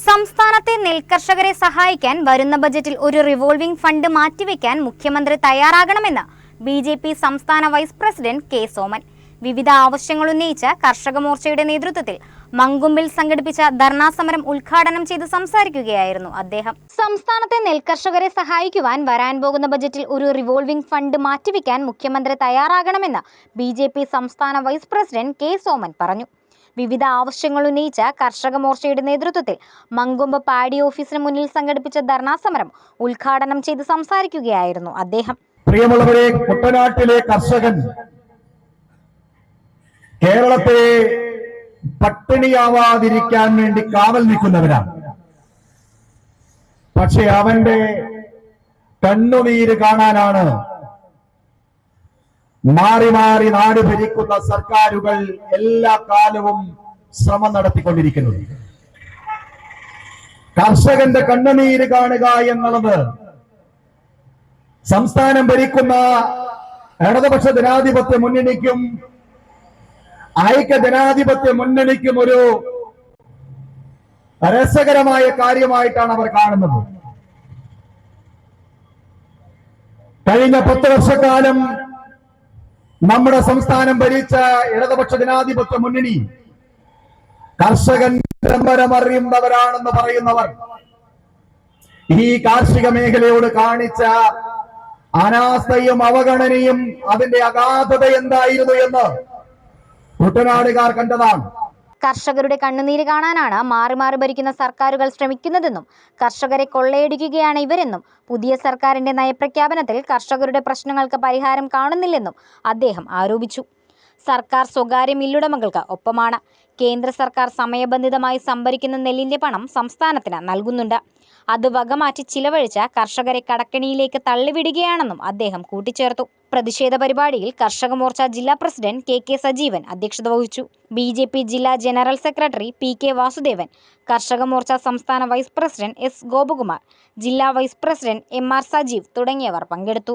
സംസ്ഥാനത്തെ നെൽകർഷകരെ സഹായിക്കാൻ വരുന്ന ബജറ്റിൽ ഒരു റിവോൾവിംഗ് ഫണ്ട് മാറ്റിവെക്കാൻ മുഖ്യമന്ത്രി തയ്യാറാകണമെന്ന് ബി.ജെ.പി. സംസ്ഥാന വൈസ് പ്രസിഡന്റ് കെ സോമൻ വിവിധ ആവശ്യങ്ങൾ ഉന്നയിച്ച് കർഷക മോർച്ചയുടെ നേതൃത്വത്തിൽ മങ്കൊമ്പിൽ സംഘടിപ്പിച്ച ധർണാ സമരം ഉദ്ഘാടനം ചെയ്ത് സംസാരിക്കുകയായിരുന്നു അദ്ദേഹം. സംസ്ഥാനത്തെ നെൽകർഷകരെ സഹായിക്കുവാൻ വരാൻ പോകുന്ന ബജറ്റിൽ ഒരു റിവോൾവിംഗ് ഫണ്ട് മാറ്റിവെക്കാൻ മുഖ്യമന്ത്രി തയ്യാറാകണമെന്ന് ബി.ജെ.പി. സംസ്ഥാന വൈസ് പ്രസിഡന്റ് കെ സോമൻ പറഞ്ഞു. വിവിധ ആവശ്യങ്ങൾ ഉന്നയിച്ച് കർഷക മോർച്ചയുടെ നേതൃത്വത്തിൽ മങ്കൊമ്പ് പാഡി ഓഫീസിന് മുന്നിൽ സംഘടിപ്പിച്ച ധർണാ സമരം ഉദ്ഘാടനം ചെയ്ത് സംസാരിക്കുകയായിരുന്നു അദ്ദേഹം. പ്രിയമുള്ളവരെ, കുട്ടനാട്ടിലെ കർഷകൻ കേരളത്തെ പട്ടിണിയാവാതിരിക്കാൻ വേണ്ടി കാവൽ നിൽക്കുന്നവരാണ്. പക്ഷെ അവന്റെ കണ്ണുനീര് കാണാനാണ് മാറി മാറി നാട് ഭരിക്കുന്ന സർക്കാരുകൾ എല്ലാ കാലവും ശ്രമം നടത്തിക്കൊണ്ടിരിക്കുന്നത്. കർഷകന്റെ കണ്ണുനീര് കാണുക എന്നുള്ളത് സംസ്ഥാനം ഭരിക്കുന്ന ഇടതുപക്ഷ ജനാധിപത്യ മുന്നണിക്കും ഐക്യ ജനാധിപത്യ മുന്നണിക്കും ഒരു രസകരമായ കാര്യമായിട്ടാണ് അവർ കാണുന്നത്. കഴിഞ്ഞ 10 വർഷക്കാലം നമ്മുടെ സംസ്ഥാനം ഭരിച്ച ഇടതുപക്ഷ ജനാധിപത്യ മുന്നണി കർഷകൻ അറിയുന്നവരാണെന്ന് പറയുന്നവർ ഈ കാർഷിക മേഖലയോട് കാണിച്ച അനാസ്ഥയും അവഗണനയും അതിന്റെ അഗാധത എന്തായിരുന്നു എന്ന് കുട്ടനാടുകാർ കണ്ടതാണ്. കർഷകരുടെ കണ്ണുനീര് കാണാനാണ് മാറി മാറി ഭരിക്കുന്ന സർക്കാരുകൾ ശ്രമിക്കുന്നതെന്നും കർഷകരെ കൊള്ളയടിക്കുകയാണ് ഇവരെന്നും പുതിയ സർക്കാരിന്റെ നയപ്രഖ്യാപനത്തിൽ കർഷകരുടെ പ്രശ്നങ്ങൾക്ക് പരിഹാരം കാണുന്നില്ലെന്നും അദ്ദേഹം ആരോപിച്ചു. സർക്കാർ സ്വകാര്യ മില്ലുടമകൾക്ക് ഒപ്പമാണ്. കേന്ദ്ര സർക്കാർ സമയബന്ധിതമായി സംഭരിക്കുന്ന നെല്ലിന്റെ പണം സംസ്ഥാനത്തിന് നൽകുന്നുണ്ട്. അത് വകമാറ്റി ചിലവഴിച്ച് കർഷകരെ കടക്കെണിയിലേക്ക് തള്ളിവിടുകയാണെന്നും അദ്ദേഹം കൂട്ടിച്ചേർത്തു. പ്രതിഷേധ പരിപാടിയിൽ കർഷക മോർച്ച ജില്ലാ പ്രസിഡന്റ് കെ സജീവൻ അധ്യക്ഷത വഹിച്ചു. ബി.ജെ.പി. ജില്ലാ ജനറൽ സെക്രട്ടറി പി.കെ. വാസുദേവൻ, കർഷക മോർച്ച സംസ്ഥാന വൈസ് പ്രസിഡന്റ് എസ്. ഗോപകുമാർ, ജില്ലാ വൈസ് പ്രസിഡന്റ് എം.ആർ. സജീവ് തുടങ്ങിയവർ പങ്കെടുത്തു.